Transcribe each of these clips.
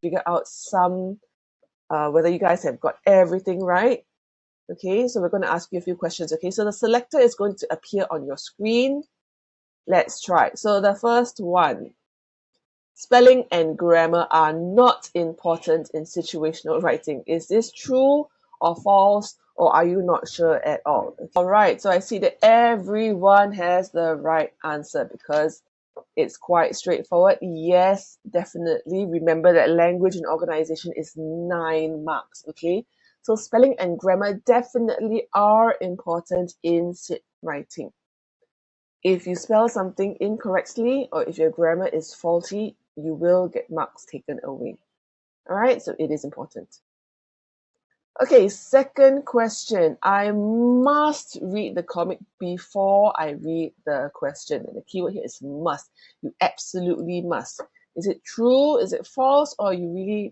figure out some, whether you guys have got everything right. Okay, so we're going to ask you a few questions. Okay, so the selector is going to appear on your screen. Let's try. So the first one, spelling and grammar are not important in situational writing. Is this true or false, or are you not sure at all? All right, so I see that everyone has the right answer because it's quite straightforward. Yes, definitely. Remember that language and organization is 9 marks, okay? So spelling and grammar definitely are important in sit writing. If you spell something incorrectly or if your grammar is faulty, you will get marks taken away. All right, so it is important. Okay, second question. I must read the comic before I read the question. And the keyword here is must. You absolutely must. Is it true? Is it false? Or you're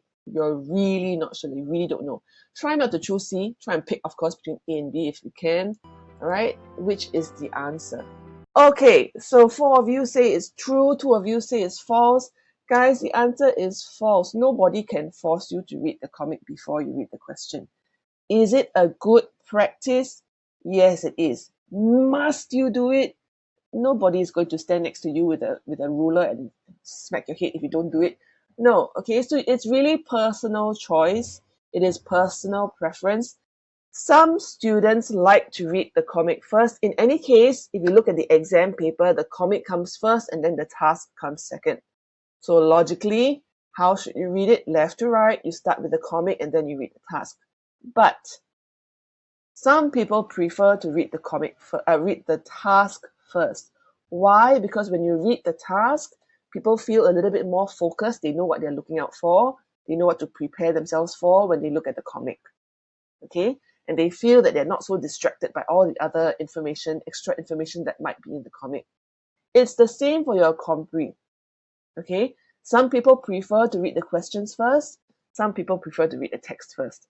really not sure. You really don't know. Try not to choose C. Try and pick, of course, between A and B if you can. All right, which is the answer? Okay, so 4 of you say it's true, 2 of you say it's false. Guys, the answer is false. Nobody can force you to read the comic before you read the question. Is it a good practice? Yes, it is. Must you do it? Nobody is going to stand next to you with a ruler and smack your head if you don't do it. No, okay, so it's really personal choice. It is personal preference. Some students like to read the comic first. In any case, if you look at the exam paper, the comic comes first and then the task comes second. So logically, how should you read it? Left to right, you start with the comic and then you read the task. But some people prefer to read the task first. Why? Because when you read the task, people feel a little bit more focused. They know what they're looking out for. They know what to prepare themselves for when they look at the comic. Okay? And they feel that they're not so distracted by all the other information, extra information that might be in the comic. It's the same for your compre. Okay? Some people prefer to read the questions first. Some people prefer to read the text first.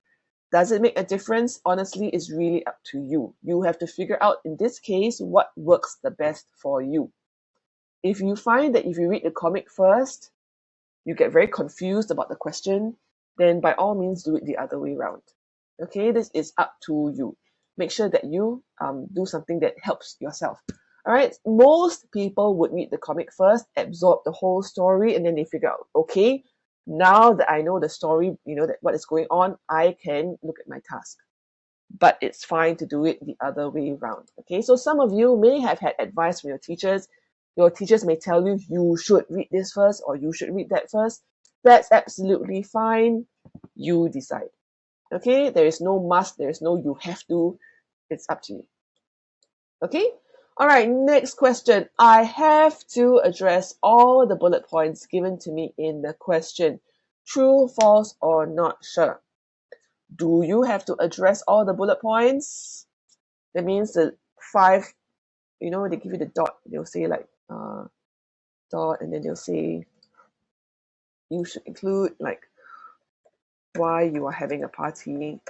Does it make a difference? Honestly, it's really up to you. You have to figure out, in this case, what works the best for you. If you find that if you read the comic first, you get very confused about the question, then by all means do it the other way around. Okay, this is up to you. Make sure that you do something that helps yourself. All right, most people would read the comic first, absorb the whole story, and then they figure out, okay, now that I know the story, that what is going on, I can look at my task. But it's fine to do it the other way around. Okay, so some of you may have had advice from your teachers. Your teachers may tell you, you should read this first or you should read that first. That's absolutely fine. You decide. Okay, there is no must, there is no you have to. It's up to you. Okay, all right, next question. I have to address all the bullet points given to me in the question. True, false, or not sure? Do you have to address all the bullet points? That means the 5, they give you the dot, they'll say like dot, and then they'll say you should include like why you are having a party.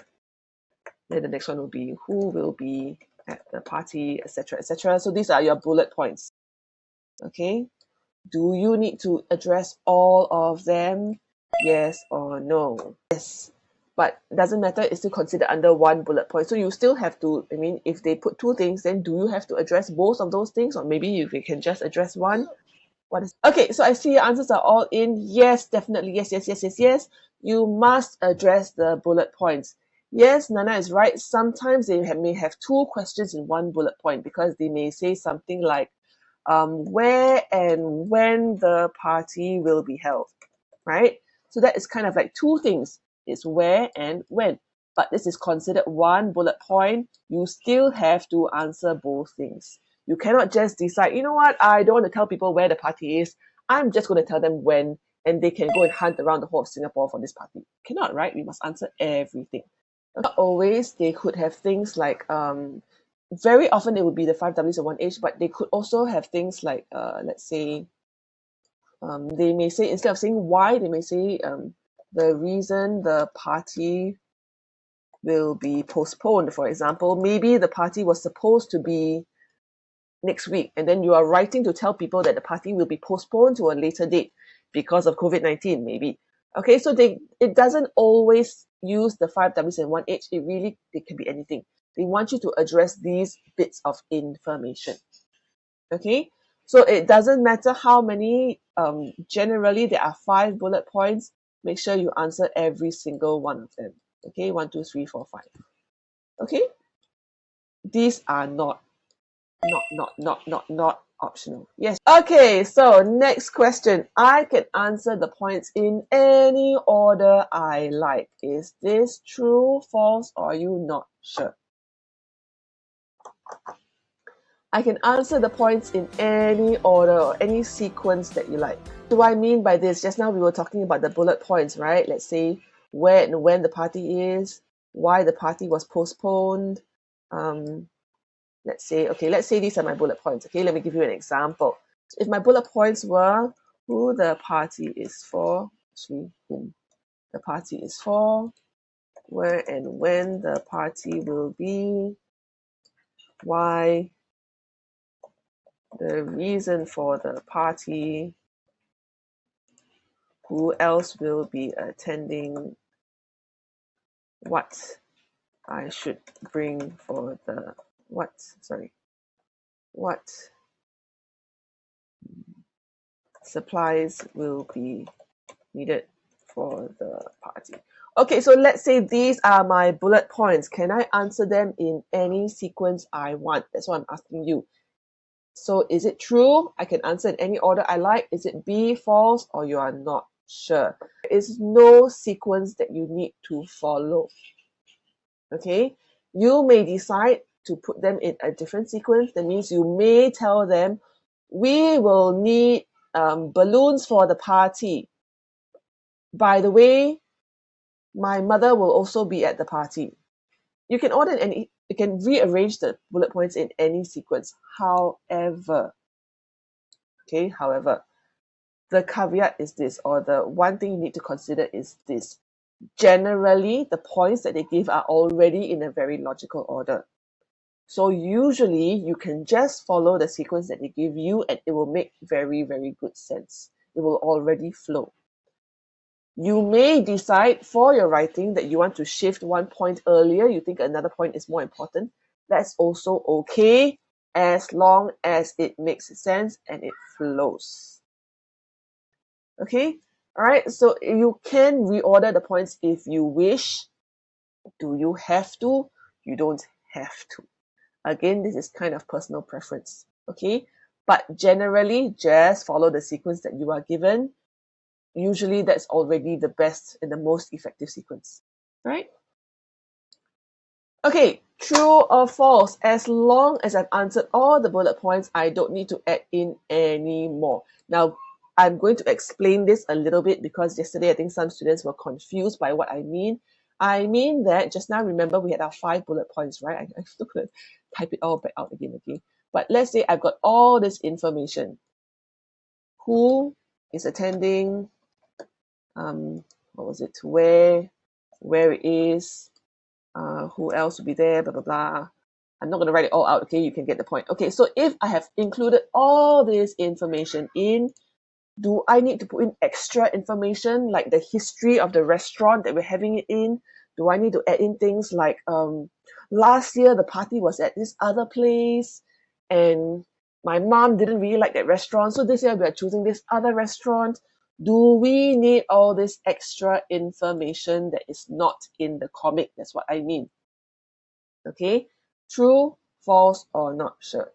Then the next one will be who will be at the party, etc., etc. So these are your bullet points. Okay, do you need to address all of them? Yes or no? Yes, but it doesn't matter, it's still considered under one bullet point. So you still have to, if they put 2 things, then do you have to address both of those things, or maybe you can just address one? Okay, so I see your answers are all in. Yes, definitely. Yes, yes, yes, yes, yes. You must address the bullet points. Yes, Nana is right. Sometimes they may have 2 questions in one bullet point because they may say something like, where and when the party will be held, right? So that is kind of like 2 things. It's where and when. But this is considered one bullet point. You still have to answer both things. You cannot just decide, you know what, I don't want to tell people where the party is. I'm just going to tell them when, and they can go and hunt around the whole of Singapore for this party. Cannot, right? We must answer everything. Not always. They could have things like, very often it would be the 5 Ws of 1H, but they could also have things like, let's say, they may say, instead of saying why, they may say the reason the party will be postponed. For example, maybe the party was supposed to be next week, and then you are writing to tell people that the party will be postponed to a later date because of COVID-19, maybe. Okay, so it doesn't always use the 5 Ws and 1 H. It can be anything. They want you to address these bits of information. Okay, so it doesn't matter how many, generally there are 5 bullet points. Make sure you answer every single one of them. Okay, 1, 2, 3, 4, 5. Okay, these are not optional. Yes. Okay, so next question. I can answer the points in any order I like. Is this true, false, or are you not sure? I can answer the points in any order or any sequence that you like. What do I mean by this? Just now we were talking about the bullet points, right? Let's say where and when the party is, why the party was postponed. Let's say these are my bullet points. Okay, let me give you an example. If my bullet points were who the party is for, whom the party is for, where and when the party will be, why, the reason for the party, who else will be attending, what I should bring for the what supplies will be needed for the party. Okay, so let's say these are my bullet points. Can I answer them in any sequence I want? That's what I'm asking you. So is it true? I can answer in any order I like. Is it B, false, or you are not sure? There is no sequence that you need to follow. Okay, you may decide to put them in a different sequence. That means you may tell them, we will need balloons for the party. By the way, my mother will also be at the party. You can order any, you can rearrange the bullet points in any sequence. However, the caveat is this, or the one thing you need to consider is this. Generally, the points that they give are already in a very logical order. So usually you can just follow the sequence that they give you and it will make very, very good sense. It will already flow. You may decide for your writing that you want to shift one point earlier. You think another point is more important. That's also okay, as long as it makes sense and it flows. Okay? All right, so you can reorder the points if you wish. Do you have to? You don't have to. Again, this is kind of personal preference. Okay? But generally, just follow the sequence that you are given. Usually that's already the best and the most effective sequence, right? Okay, true or false? As long as I've answered all the bullet points, I don't need to add in any more. Now, I'm going to explain this a little bit because yesterday I think some students were confused by what I mean. I mean that just now, remember we had our 5 bullet points, right? I'm still going to type it all back out again, okay? But let's say I've got all this information. Who is attending? What was it? Where it is? Who else will be there? Blah blah blah. I'm not going to write it all out. Okay, you can get the point. Okay, so if I have included all this information in, do I need to put in extra information like the history of the restaurant that we're having it in? Do I need to add in things like last year the party was at this other place and my mom didn't really like that restaurant, so this year we are choosing this other restaurant? Do we need all this extra information that is not in the comic? That's what I mean. Okay, true, false, or not sure.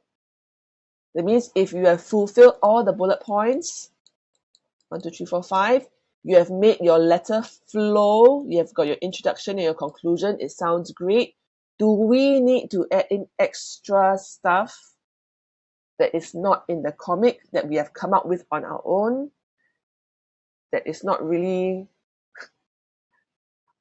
That means if you have fulfilled all the bullet points, 1, 2, 3, 4, 5, you have made your letter flow, you have got your introduction and your conclusion, it sounds great. Do we need to add in extra stuff that is not in the comic that we have come up with on our own? That is not really,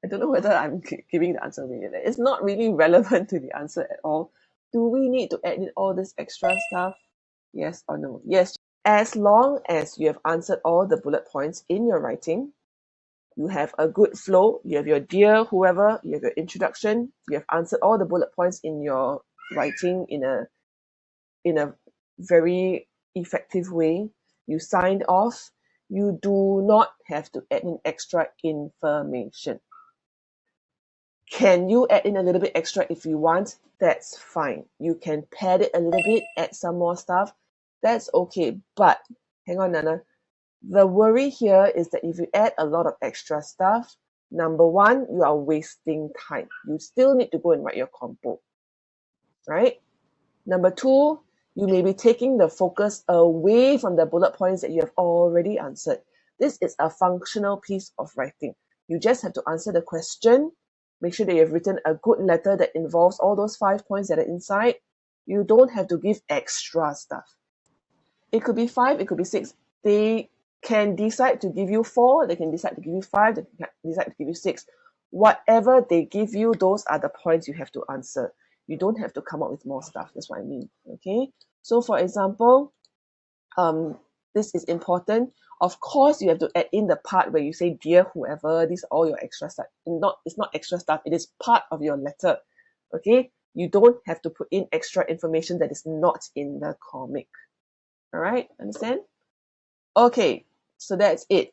I don't know whether I'm giving the answer really. It's not really relevant to the answer at all. Do we need to add in all this extra stuff? Yes or no? Yes, as long as you have answered all the bullet points in your writing, you have a good flow, you have your dear whoever, you have your introduction, you have answered all the bullet points in your writing in a very effective way, you signed off, You do not have to add in extra information. Can you add in a little bit extra if you want? That's fine. You can pad it a little bit, add some more stuff. That's okay. But hang on, Nana. The worry here is that if you add a lot of extra stuff, number one, you are wasting time. You still need to go and write your compo, right? Number two, you may be taking the focus away from the bullet points that you have already answered. This is a functional piece of writing. You just have to answer the question, make sure that you have written a good letter that involves all those 5 points that are inside. You don't have to give extra stuff. It could be 5, it could be 6. They can decide to give you 4, they can decide to give you 5, they can decide to give you 6. Whatever they give you, those are the points you have to answer. You don't have to come up with more stuff. That's what I mean. Okay. So for example, this is important. Of course, you have to add in the part where you say, dear whoever, these are all your extra stuff. It's not extra stuff, it is part of your letter. Okay. You don't have to put in extra information that is not in the comic. All right, understand? Okay, so that's it.